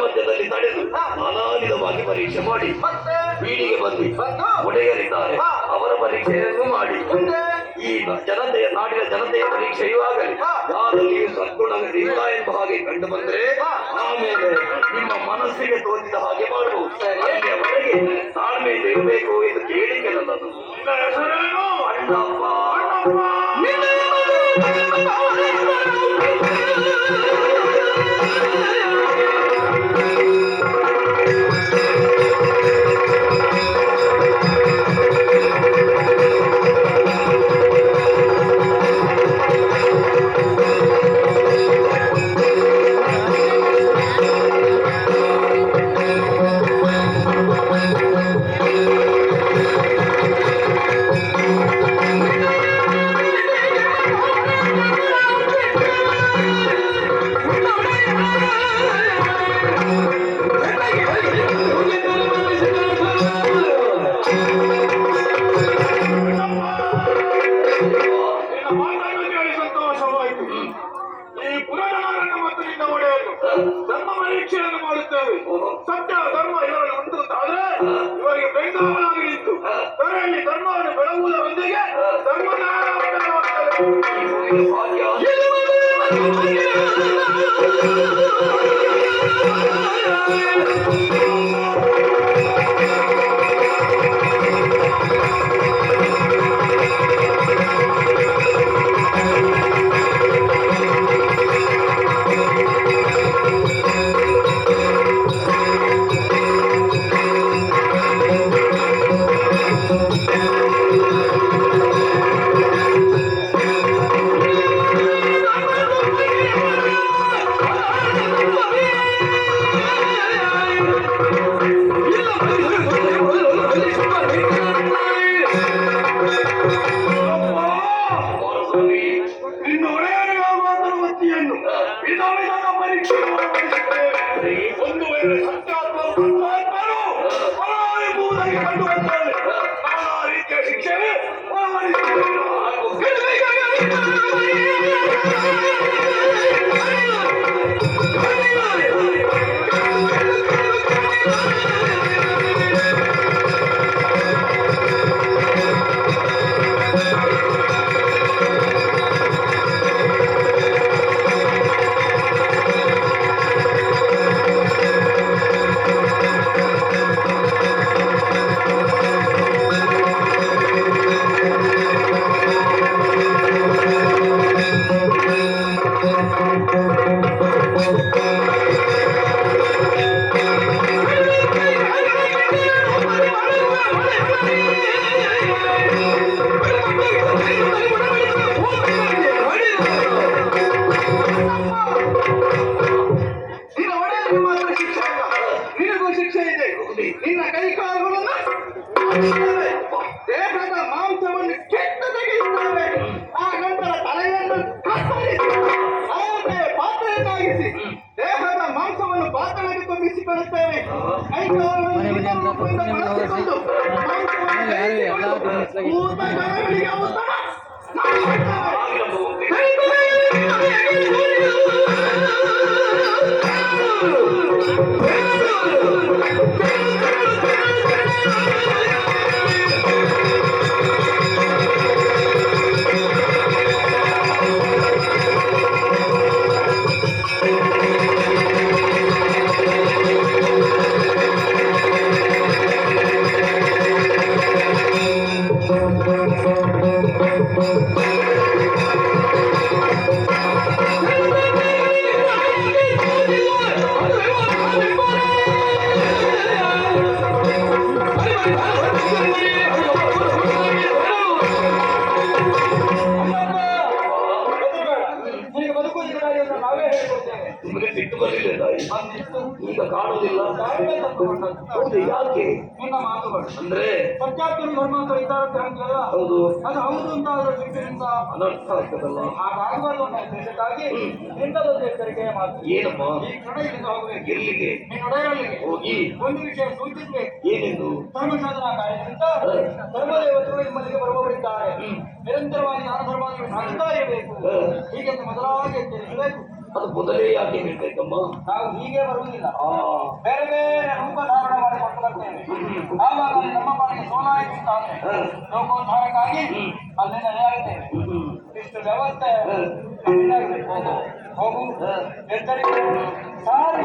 ಮಧ್ಯದಲ್ಲಿ ನಡೆದು ನಾನಾವಿಧವಾಗಿ ಪರೀಕ್ಷೆ ಮಾಡಿ ಬೀಡಿಗೆ ಬಂದು ಒಡೆಯಲಿದ್ದಾರೆ. ಅವರ ಪರೀಕ್ಷೆಯನ್ನು ಮಾಡಿ ಈ ಜನತೆಯ ನಾಡಿನ ಜನತೆಯ ಪರೀಕ್ಷೆಯೂ ಆಗಲಿ ಯಾರಲ್ಲಿಯೂ ಸದ್ಗುಣಗಳಿಲ್ಲ ಎಂಬ ಹಾಗೆ ಕಂಡು ಬಂದ್ರೆ ಆಮೇಲೆ ನಿಮ್ಮ ಮನಸ್ಸಿಗೆ ತೋರಿದ ಹಾಗೆ ಮಾಡಬಹುದು. ಅಲ್ಲಿಯವರೆಗೆ ತಾಳ್ಮೆ ಇರಬೇಕು ಎಂದು ಕೇಳಿಕೆ ನನ್ನದು. ಅಣ್ಣಪ್ಪ ಧರ್ಮ ಪರೀಕ್ಷೆಯನ್ನು ಮಾಡುತ್ತೇವೆ. ಸತ್ಯ ಧರ್ಮ ಇವರಲ್ಲಿ ಉಂಟು ಆದ್ರೆ ಇವರಿಗೆ ಬೆಂಗಾವಲಾಗಿ ನಿಂತು ತರೆಯಲ್ಲಿ ಧರ್ಮವನ್ನು ಬೆಳಗುವುದರೊಂದಿಗೆ ಧರ್ಮದ ಒಂದು ವೇಳೆ ಸತ್ಯಾತ್ಮರು ಕಂಡು ಬಂದರೆ ನಾನಾ ರೀತಿಯ ಶಿಕ್ಷೆ ನಿನ್ನ ಕೈ ಕಾಲುಗಳನ್ನು ದೇಹದ ಮಾಂಸವನ್ನು ಕೆಟ್ಟ ತೆಗೆಯುತ್ತೇವೆ. ಆ ನಂತರ ತಲೆಯನ್ನು ಕತ್ತರಿಸಿ ಪಾತ್ರೆಯನ್ನಾಗಿಸಿ ದೇಹದ ಮಾಂಸವನ್ನು ಪಾತ್ರೆಗೆ ತುಂಬಿಸಿಕೊಳ್ಳುತ್ತೇವೆ. ಕೈ ಕಾಲುಗಳನ್ನು ಬಳಸಿಕೊಂಡು ನಿಮಗೆ ಸಿಟ್ಟು ಬರಲಿಲ್ಲ ಈಗ ಕಾಣುವುದಿಲ್ಲ. ಹೌದು, ಯಾಕೆ ನಿನ್ನ ಮಾತುಗಳು ಅಂದ್ರೆ ಸತ್ಯಾತ್ಮ ಧರ್ಮಾಂತರ ಇದ್ದಾರೆ ಅಂತಲ್ಲ? ಹೌದು, ಅದು ಹೌದು ಅಂತ ಶಿಕ್ಷೆಯಿಂದ ಅನರ್ಥ ಆಗ್ತದಲ್ಲ. ಹಾಗಾಗಬಾರ್ದು ಅನ್ನೋ ಉದ್ದೇಶಕ್ಕಾಗಿ ನಿನ್ನದೊಂದು ಎಚ್ಚರಿಕೆಯ ಮಾತು. ಏನಮ್ಮ? ಈ ಕ್ಷಣದಿಂದ ಹೋಗಬೇಕು. ಎಲ್ಲಿಗೆ? ನಿನ್ನ ಒಡೆಯರಲ್ಲಿಗೆ ಹೋಗಿ ಒಂದು ವಿಷಯ ಸೂಚಿಸಬೇಕು. ಏನೆಂದು? ಧರ್ಮಸಾಧನಾ ಕಾರ್ಯದಿಂದ ಧರ್ಮದೇವತರು ನಿಮ್ಮಲ್ಲಿಗೆ ಬರುವವರಿದ್ದಾರೆ. ನಿರಂತರವಾಗಿ ನಾನು ಧರ್ಮವನ್ನು ಸಾಗುತ್ತಾ ಇರಬೇಕು. ಹೀಗೆಂದು ಮೊದಲಾಗಿ ಎಚ್ಚರಿಸಬೇಕು. ಅದು ಮೊದಲೇ ಯಾಕೆ ಹೇಳ್ಬೇಕಮ್ಮ? ನಾವು ಹೀಗೆ ಬರುವುದಿಲ್ಲ, ಬೇರೆ ಬೇರೆ ರೂಪ ಧಾರಣ ಮಾಡಿ ಕೊಟ್ಟು ಬರ್ತೇವೆ. ಆವಾಗ ನಮ್ಮ ಮನೆಗೆ ಸೋಲಾಯಿತು ಅಂತ ಆದ್ರೆ ಲೋಕೋದ್ಧಾರಕ್ಕಾಗಿ ಅಲ್ಲಿಂದ ಹೇಳ್ತೇವೆ. ಇಷ್ಟು ವ್ಯವಸ್ಥೆ ನಮ್ದಾಗ್ಬೇಕು. ಹೋಗು ಎಚ್ಚರಿಕೆ ಸಾರಿ